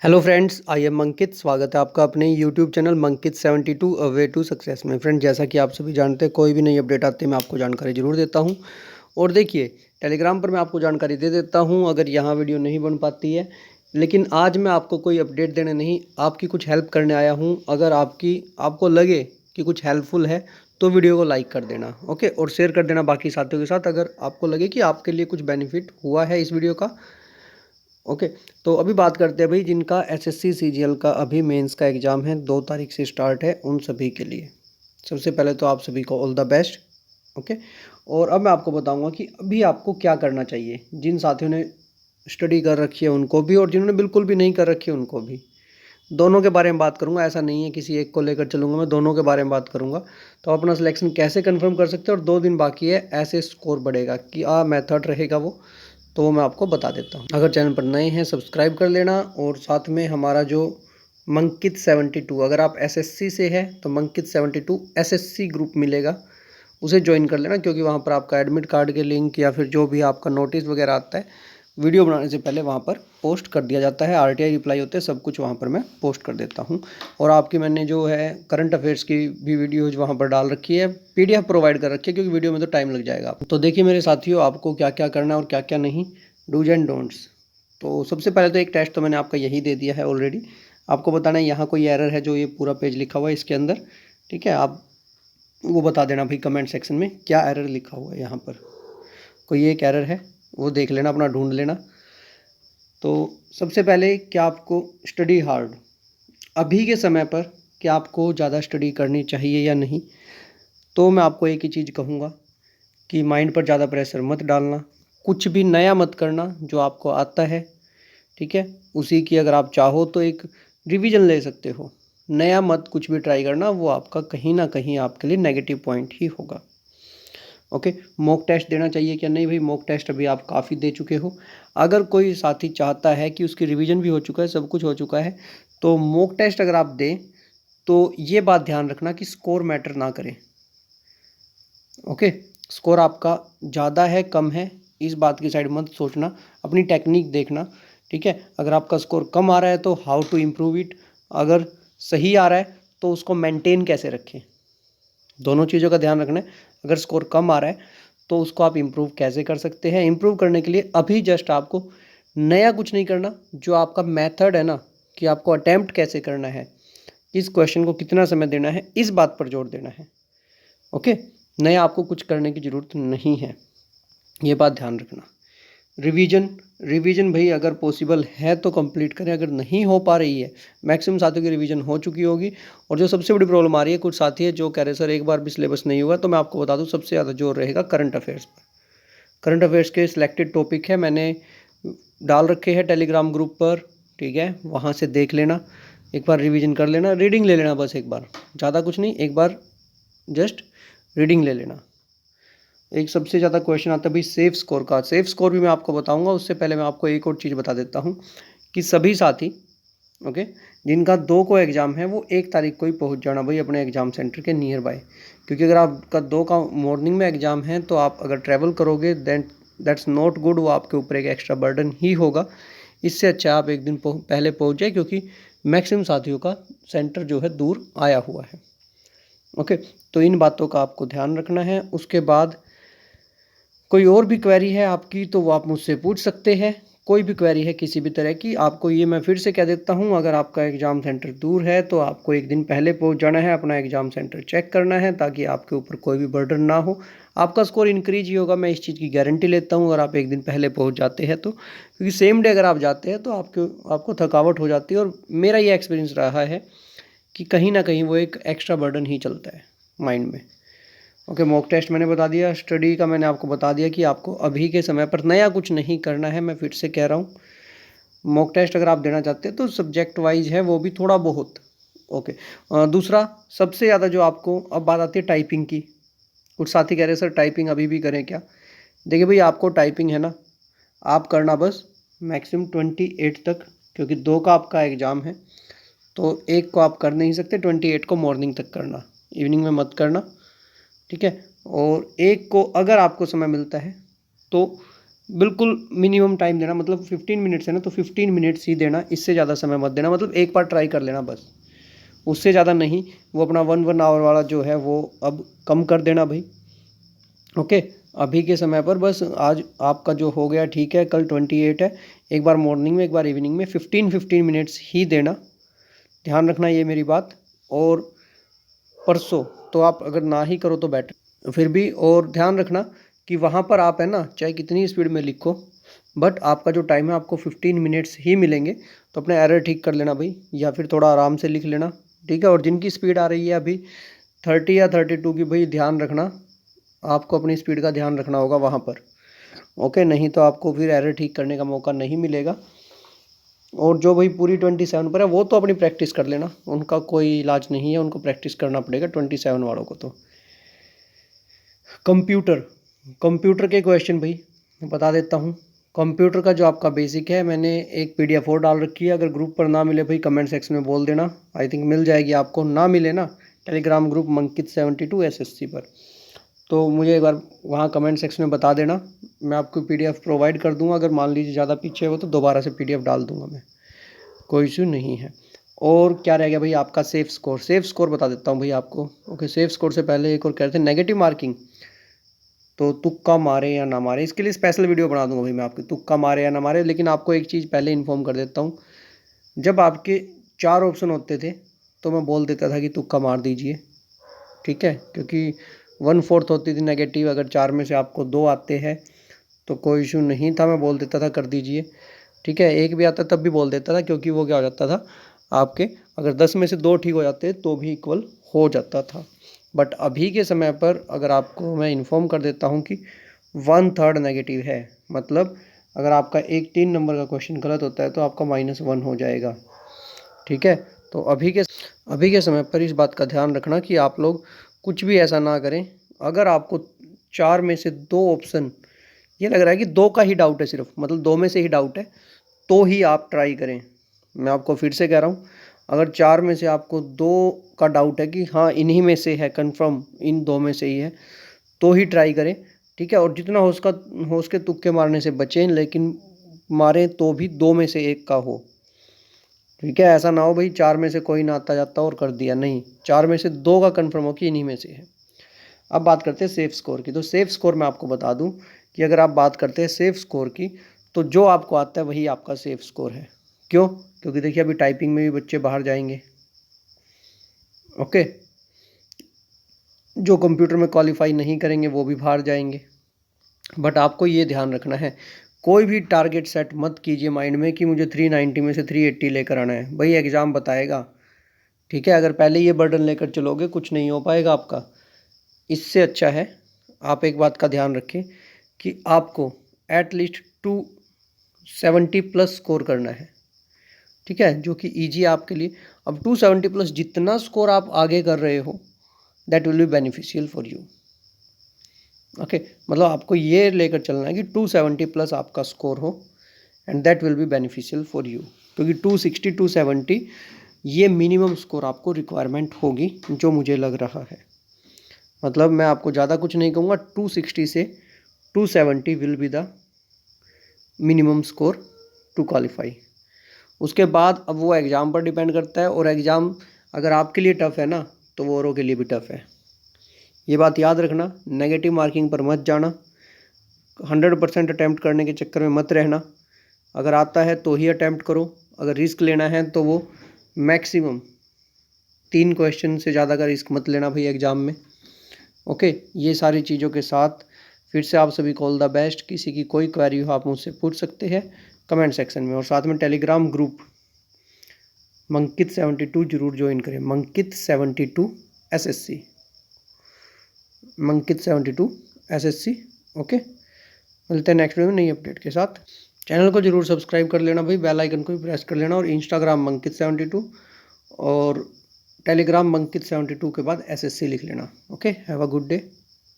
Hello friends, I am Ankit. स्वागत है आपका अपने YouTube channel Mankit 72 a way to success में। फ्रेंड, जैसा कि आप सभी जानते हैं, कोई भी नई अपडेट आती है मैं आपको जानकारी ज़रूर देता हूं। और देखिए, टेलीग्राम पर मैं आपको जानकारी दे देता हूं अगर यहां वीडियो नहीं बन पाती है। लेकिन आज मैं आपको कोई अपडेट देने नहीं, आपकी कुछ हेल्प करने आया हूँ। अगर आपको लगे कि कुछ हेल्पफुल है तो वीडियो को लाइक कर देना, ओके, और शेयर कर देना बाकी साथियों के साथ अगर आपको लगे कि आपके लिए कुछ बेनिफिट हुआ है इस वीडियो का। ओके, तो अभी बात करते हैं भाई, जिनका एसएससी सीजीएल का अभी मेंस का एग्ज़ाम है 2 तारीख से स्टार्ट है, उन सभी के लिए सबसे पहले तो आप सभी को ऑल द बेस्ट। ओके, और अब मैं आपको बताऊंगा कि अभी आपको क्या करना चाहिए। जिन साथियों ने स्टडी कर रखी है उनको भी, और जिन्होंने बिल्कुल भी नहीं कर रखी है उनको भी, दोनों के बारे में बात करूंगा। ऐसा नहीं है किसी एक को लेकर चलूंगा, मैं दोनों के बारे में बात करूंगा। तो अपना सिलेक्शन कैसे कंफर्म कर सकते हैं, और 2 दिन बाकी है, ऐसे स्कोर बढ़ेगा कि मेथड रहेगा वो, तो वो मैं आपको बता देता हूँ। अगर चैनल पर नए हैं सब्सक्राइब कर लेना, और साथ में हमारा जो मंकित 72, अगर आप एसएससी से है तो मंकित 72 एसएससी ग्रुप मिलेगा, उसे ज्वाइन कर लेना, क्योंकि वहाँ पर आपका एडमिट कार्ड के लिंक या फिर जो भी आपका नोटिस वगैरह आता है वीडियो बनाने से पहले वहाँ पर पोस्ट कर दिया जाता है। आरटीआई रिप्लाई होते हैं, सब कुछ वहाँ पर मैं पोस्ट कर देता हूँ। और आपकी मैंने जो है करंट अफेयर्स की भी वीडियोज वहाँ पर डाल रखी है, पीडीएफ प्रोवाइड कर रखी है, क्योंकि वीडियो में तो टाइम लग जाएगा। तो देखिए मेरे साथियों, आपको क्या क्या करना है और क्या क्या नहीं, डूज एंड डोंट्स। तो सबसे पहले तो एक टेस्ट तो मैंने आपका यही दे दिया है ऑलरेडी। आपको बताना है यहाँ कोई एरर है जो ये पूरा पेज लिखा हुआ है इसके अंदर, ठीक है। आप वो बता देना भाई कमेंट सेक्शन में क्या एरर लिखा हुआ है। यहाँ पर कोई एक एरर है वो देख लेना, अपना ढूंढ लेना। तो सबसे पहले, क्या आपको स्टडी हार्ड अभी के समय पर, क्या आपको ज़्यादा स्टडी करनी चाहिए या नहीं? तो मैं आपको एक ही चीज़ कहूँगा कि माइंड पर ज़्यादा प्रेशर मत डालना, कुछ भी नया मत करना, जो आपको आता है, ठीक है, उसी की अगर आप चाहो तो एक रिवीजन ले सकते हो। नया मत कुछ भी ट्राई करना, वो आपका कहीं ना कहीं आपके लिए नेगेटिव पॉइंट ही होगा। ओके, मॉक टेस्ट देना चाहिए क्या? नहीं भाई, मॉक टेस्ट अभी आप काफ़ी दे चुके हो। अगर कोई साथी चाहता है कि उसकी रिवीजन भी हो चुका है, सब कुछ हो चुका है, तो मॉक टेस्ट अगर आप दें तो ये बात ध्यान रखना कि स्कोर मैटर ना करे। ओके, स्कोर आपका ज़्यादा है कम है इस बात की साइड मत सोचना, अपनी टेक्निक देखना, ठीक है। अगर आपका स्कोर कम आ रहा है तो हाउ टू इम्प्रूव इट, अगर सही आ रहा है तो उसको मेंटेन कैसे रखें, दोनों चीज़ों का ध्यान रखना है। अगर स्कोर कम आ रहा है तो उसको आप इम्प्रूव कैसे कर सकते हैं। इम्प्रूव करने के लिए अभी जस्ट आपको नया कुछ नहीं करना, जो आपका मेथड है ना, कि आपको अटैम्प्ट कैसे करना है, इस क्वेश्चन को कितना समय देना है, इस बात पर जोर देना है। ओके, नया आपको कुछ करने की ज़रूरत नहीं है, ये बात ध्यान रखना। रिवीजन भाई अगर पॉसिबल है तो कंप्लीट करें, अगर नहीं हो पा रही है, मैक्सिमम साथियों की रिवीजन हो चुकी होगी। और जो सबसे बड़ी प्रॉब्लम आ रही है, कुछ साथी है जो कह रहे सर एक बार भी सिलेबस नहीं हुआ, तो मैं आपको बता दूं सबसे ज़्यादा जोर रहेगा करंट अफेयर्स पर। करंट अफेयर्स के सिलेक्टेड टॉपिक है, मैंने डाल रखे हैं टेलीग्राम ग्रुप पर, ठीक है, वहाँ से देख लेना, एक बार रिविज़न कर लेना, रीडिंग ले लेना बस एक बार, ज़्यादा कुछ नहीं, एक बार जस्ट रीडिंग ले लेना। एक सबसे ज़्यादा क्वेश्चन आता है भाई सेफ स्कोर का। सेफ स्कोर भी मैं आपको बताऊंगा, उससे पहले मैं आपको एक और चीज़ बता देता हूं कि सभी साथी, ओके, जिनका 2 को एग्ज़ाम है वो 1 तारीख को ही पहुंच जाना भाई अपने एग्ज़ाम सेंटर के नियर बाय। क्योंकि अगर आपका 2 का मॉर्निंग में एग्ज़ाम है तो आप अगर ट्रैवल करोगे देन दैट्स नॉट गुड, वो आपके ऊपर एक एक्स्ट्रा बर्डन ही होगा। इससे अच्छा आप एक दिन पहले पहुँच जाए, क्योंकि मैक्सिमम साथियों का सेंटर जो है दूर आया हुआ है। ओके, तो इन बातों का आपको ध्यान रखना है। उसके बाद कोई और भी क्वेरी है आपकी तो वो आप मुझसे पूछ सकते हैं। कोई भी क्वेरी है किसी भी तरह की, आपको ये मैं फिर से कह देता हूँ, अगर आपका एग्ज़ाम सेंटर दूर है तो आपको एक दिन पहले पहुँच जाना है, अपना एग्ज़ाम सेंटर चेक करना है, ताकि आपके ऊपर कोई भी बर्डन ना हो। आपका स्कोर इंक्रीज ही होगा, मैं इस चीज़ की गारंटी लेता हूँ, अगर आप एक दिन पहले पहुँच जाते हैं तो। क्योंकि सेम डे अगर आप जाते हैं तो आपको थकावट हो जाती है, और मेरा ये एक्सपीरियंस रहा है कि कहीं ना कहीं वो एक एक्स्ट्रा बर्डन ही चलता है माइंड में। ओके, मॉक टेस्ट मैंने बता दिया, स्टडी का मैंने आपको बता दिया कि आपको अभी के समय पर नया कुछ नहीं करना है। मैं फिर से कह रहा हूँ, मॉक टेस्ट अगर आप देना चाहते हैं तो सब्जेक्ट वाइज है, वो भी थोड़ा बहुत। ओके, दूसरा सबसे ज़्यादा जो आपको, अब बात आती है टाइपिंग की। कुछ साथी कह रहे हैं सर टाइपिंग अभी भी करें क्या? देखिए भाई, आपको टाइपिंग है ना, आप करना बस मैक्सिमम 28 तक, क्योंकि 2 का आपका एग्ज़ाम है, तो 1 को आप कर नहीं सकते, 28 को मॉर्निंग तक करना, इवनिंग में मत करना, ठीक है। और 1 को अगर आपको समय मिलता है तो बिल्कुल मिनिमम टाइम देना, मतलब 15 मिनट्स है ना तो 15 मिनट्स ही देना, इससे ज़्यादा समय मत देना, मतलब एक बार ट्राई कर लेना बस, उससे ज़्यादा नहीं। वो अपना 1 आवर वाला जो है वो अब कम कर देना भाई। ओके, अभी के समय पर बस आज आपका जो हो गया ठीक है, कल 28 है, एक बार मॉर्निंग में एक बार इवनिंग में 15 मिनट्स ही देना, ध्यान रखना ये मेरी बात। और परसों तो आप अगर ना ही करो तो बेटर फिर भी, और ध्यान रखना कि वहाँ पर आप है ना चाहे कितनी स्पीड में लिखो, बट आपका जो टाइम है आपको 15 मिनट्स ही मिलेंगे, तो अपने एरर ठीक कर लेना भाई, या फिर थोड़ा आराम से लिख लेना, ठीक है। और जिनकी स्पीड आ रही है अभी 30 या 32 की, भाई ध्यान रखना, आपको अपनी स्पीड का ध्यान रखना होगा वहाँ पर। ओके, नहीं तो आपको फिर एरर ठीक करने का मौका नहीं मिलेगा। और जो भाई पूरी 27 पर है वो तो अपनी प्रैक्टिस कर लेना, उनका कोई इलाज नहीं है, उनको प्रैक्टिस करना पड़ेगा 27 वालों को। तो कंप्यूटर कंप्यूटर के क्वेश्चन भाई बता देता हूँ। कंप्यूटर का जो आपका बेसिक है, मैंने एक PDF और डाल रखी है, अगर ग्रुप पर ना मिले भाई कमेंट सेक्शन में बोल देना, आई थिंक मिल जाएगी आपको। ना मिले ना टेलीग्राम ग्रुप मंकित 72 SSC पर, तो मुझे एक बार वहाँ कमेंट सेक्शन में बता देना, मैं आपको PDF प्रोवाइड कर दूँगा। अगर मान लीजिए ज़्यादा पीछे हो तो दोबारा से PDF डाल दूँगा मैं, कोई इशू नहीं है। और क्या रह गया भाई आपका सेफ स्कोर। सेफ स्कोर बता देता हूँ भाई आपको। ओके, सेफ स्कोर से पहले एक और कह रहे थे नेगेटिव मार्किंग, तो तुक्का मारे या ना मारे, इसके लिए स्पेशल वीडियो बना दूंगा भाई मैं आपकी, तुक्का मारे या ना मारे। लेकिन आपको एक चीज़ पहले इन्फॉर्म कर देता हूँ, जब आपके 4 ऑप्शन होते थे तो मैं बोल देता था कि तुक्का मार दीजिए, ठीक है, क्योंकि 1/4 होती थी नेगेटिव। अगर 4 में से आपको 2 आते हैं तो कोई इशू नहीं था, मैं बोल देता था कर दीजिए, ठीक है। एक भी आता तब भी बोल देता था, क्योंकि वो क्या हो जाता था आपके, अगर 10 में से 2 ठीक हो जाते तो भी इक्वल हो जाता था। बट अभी के समय पर अगर आपको मैं इन्फॉर्म कर देता हूँ कि 1/3 नेगेटिव है, मतलब अगर आपका एक 3 नंबर का क्वेश्चन गलत होता है तो आपका -1 हो जाएगा, ठीक है। तो अभी के समय पर इस बात का ध्यान रखना कि आप लोग कुछ भी ऐसा ना करें। अगर आपको 4 में से 2 ऑप्शन ये लग रहा है कि 2 का ही डाउट है सिर्फ, मतलब 2 में से ही डाउट है, तो ही आप ट्राई करें। मैं आपको फिर से कह रहा हूँ, अगर 4 में से आपको 2 का डाउट है कि हाँ इन्हीं में से है, कंफर्म इन 2 में से ही है, तो ही ट्राई करें, ठीक है। और जितना हो सके तुक्के मारने से बचें, लेकिन मारें तो भी 2 में से 1 का हो, ठीक है। ऐसा ना हो भाई 4 में से कोई ना आता जाता और कर दिया, नहीं, 4 में से 2 का कंफर्म हो कि इन्हीं में से है। अब बात करते हैं सेफ स्कोर की। तो सेफ स्कोर मैं आपको बता दूं कि अगर आप बात करते हैं सेफ स्कोर की, तो जो आपको आता है वही आपका सेफ स्कोर है। क्यों? क्योंकि देखिए अभी टाइपिंग में भी बच्चे बाहर जाएंगे, ओके, जो कंप्यूटर में क्वालिफाई नहीं करेंगे वो भी बाहर जाएंगे। बट आपको ये ध्यान रखना है, कोई भी टारगेट सेट मत कीजिए माइंड में कि मुझे 390 में से 380 लेकर आना है। भाई एग्ज़ाम बताएगा, ठीक है। अगर पहले ये बर्डन लेकर चलोगे कुछ नहीं हो पाएगा आपका। इससे अच्छा है आप एक बात का ध्यान रखें कि आपको एटलीस्ट 270 प्लस स्कोर करना है, ठीक है, जो कि ईजी है आपके लिए। अब 270 प्लस जितना स्कोर आप आगे कर रहे हो that will be beneficial for you, okay. मतलब आपको ये लेकर चलना है कि 270 प्लस आपका स्कोर हो and that will be beneficial for you, क्योंकि 260 270 ये मिनिमम स्कोर आपको रिक्वायरमेंट होगी जो मुझे लग रहा है। मतलब मैं आपको ज़्यादा कुछ नहीं कहूँगा, 260 से 270 will be the minimum score to qualify. उसके बाद अब वो एग्ज़ाम पर डिपेंड करता है, और एग्ज़ाम अगर आपके लिए टफ़ है ना तो वो औरों के लिए भी टफ़ है। ये बात याद रखना, नेगेटिव मार्किंग पर मत जाना, 100% अटैम्प्ट करने के चक्कर में मत रहना। अगर आता है तो ही अटैम्प्ट करो, अगर रिस्क लेना है तो वो मैक्सिमम 3 क्वेश्चन से ज़्यादा का रिस्क मत लेना भाई एग्ज़ाम में, ओके। ये सारी चीज़ों के साथ फिर से आप सभी को ऑल द बेस्ट। किसी की कोई क्वेरी हो आप मुझसे पूछ सकते हैं कमेंट सेक्शन में, और साथ में टेलीग्राम ग्रुप मंकित 72 जरूर ज्वाइन करें, मंकित 72 SSC, मंकित 72 SSC, ओके। मिलते हैं नेक्स्ट वीडियो में नई अपडेट के साथ। चैनल को जरूर सब्सक्राइब कर लेना भाई, बेल आइकन को भी प्रेस कर लेना, और इंस्टाग्राम मंकित 72 और टेलीग्राम मंकित 72 के बाद SSC लिख लेना, okay. Have a good day.